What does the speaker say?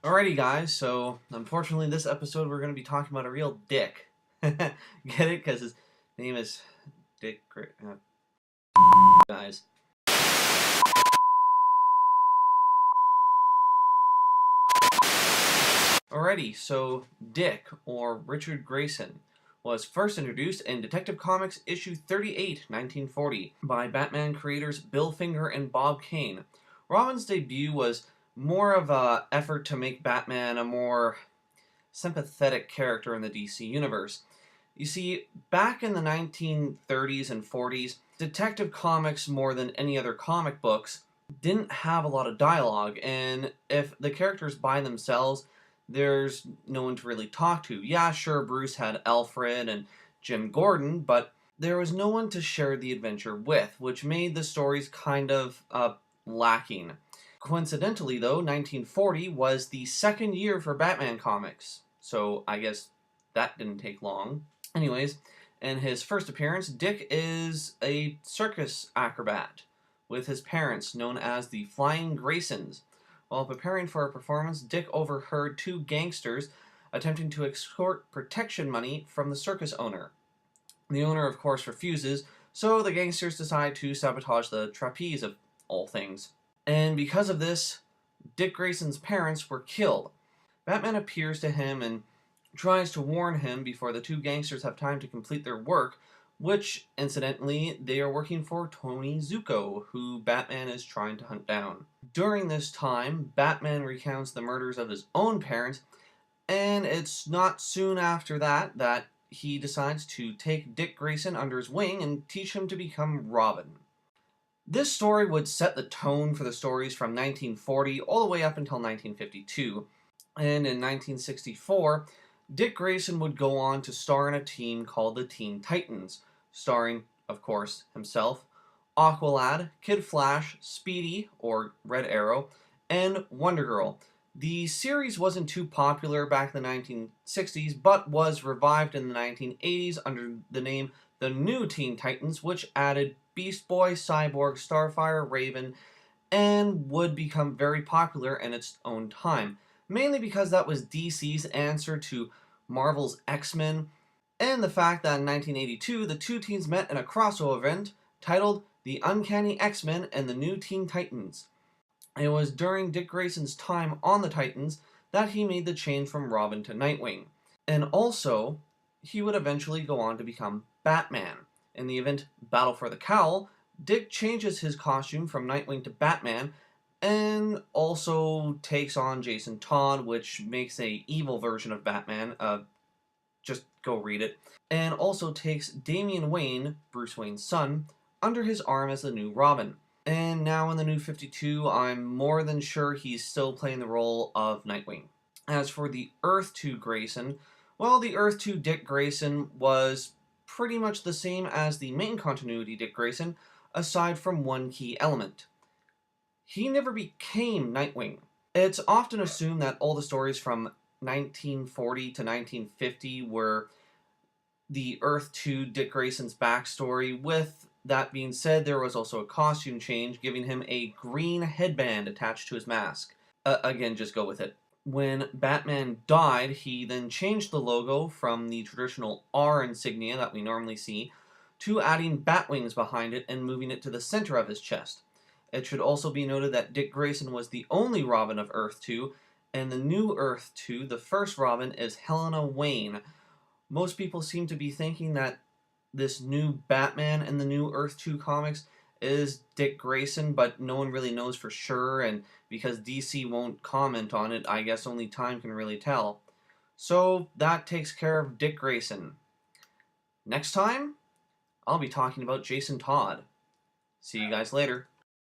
Alrighty, guys, so unfortunately, this episode we're going to be talking about a real dick. Get it? Because his name is Dick. Guys. Alrighty, so Dick, or Richard Grayson, was first introduced in Detective Comics issue 38, 1940, by Batman creators Bill Finger and Bob Kane. Robin's debut was more of an effort to make Batman a more sympathetic character in the DC universe. You see, back in the 1930s and 40s, Detective Comics, more than any other comic books, didn't have a lot of dialogue, and if the characters by themselves, there's no one to really talk to. Yeah, sure, Bruce had Alfred and Jim Gordon, but there was no one to share the adventure with, which made the stories kind of lacking. Coincidentally, though, 1940 was the second year for Batman comics, so I guess that didn't take long. Anyways, in his first appearance, Dick is a circus acrobat with his parents, known as the Flying Graysons. While preparing for a performance, Dick overheard two gangsters attempting to extort protection money from the circus owner. The owner, of course, refuses, so the gangsters decide to sabotage the trapeze of all things. And because of this, Dick Grayson's parents were killed. Batman appears to him and tries to warn him before the two gangsters have time to complete their work, which, incidentally, they are working for Tony Zuko, who Batman is trying to hunt down. During this time, Batman recounts the murders of his own parents, and it's not soon after that he decides to take Dick Grayson under his wing and teach him to become Robin. This story would set the tone for the stories from 1940 all the way up until 1952, and in 1964, Dick Grayson would go on to star in a team called the Teen Titans, starring, of course, himself, Aqualad, Kid Flash, Speedy, or Red Arrow, and Wonder Girl. The series wasn't too popular back in the 1960s, but was revived in the 1980s under the name The New Teen Titans, which added Beast Boy, Cyborg, Starfire, Raven, and would become very popular in its own time, mainly because that was DC's answer to Marvel's X-Men, and the fact that in 1982 the two teams met in a crossover event titled The Uncanny X-Men and the New Teen Titans. It was during Dick Grayson's time on the Titans that he made the change from Robin to Nightwing. And also, he would eventually go on to become Batman. In the event Battle for the Cowl, Dick changes his costume from Nightwing to Batman and also takes on Jason Todd, which makes a evil version of Batman. Just go read it. And also takes Damian Wayne, Bruce Wayne's son, under his arm as the new Robin. And now in the New 52, I'm more than sure he's still playing the role of Nightwing. As for the Earth 2 Grayson, well, the Earth 2 Dick Grayson was pretty much the same as the main continuity Dick Grayson, aside from one key element. He never became Nightwing. It's often assumed that all the stories from 1940 to 1950 were the Earth 2 Dick Grayson's backstory. With that being said, there was also a costume change, giving him a green headband attached to his mask. Again, just go with it. When Batman died, he then changed the logo from the traditional R insignia that we normally see to adding bat wings behind it and moving it to the center of his chest. It should also be noted that Dick Grayson was the only Robin of Earth 2, and the new Earth 2, the first Robin, is Helena Wayne. Most people seem to be thinking that this new Batman in the new Earth 2 comics is Dick Grayson, but no one really knows for sure, and because DC won't comment on it, I guess only time can really tell. So that takes care of Dick Grayson. Next time, I'll be talking about Jason Todd. See you guys later.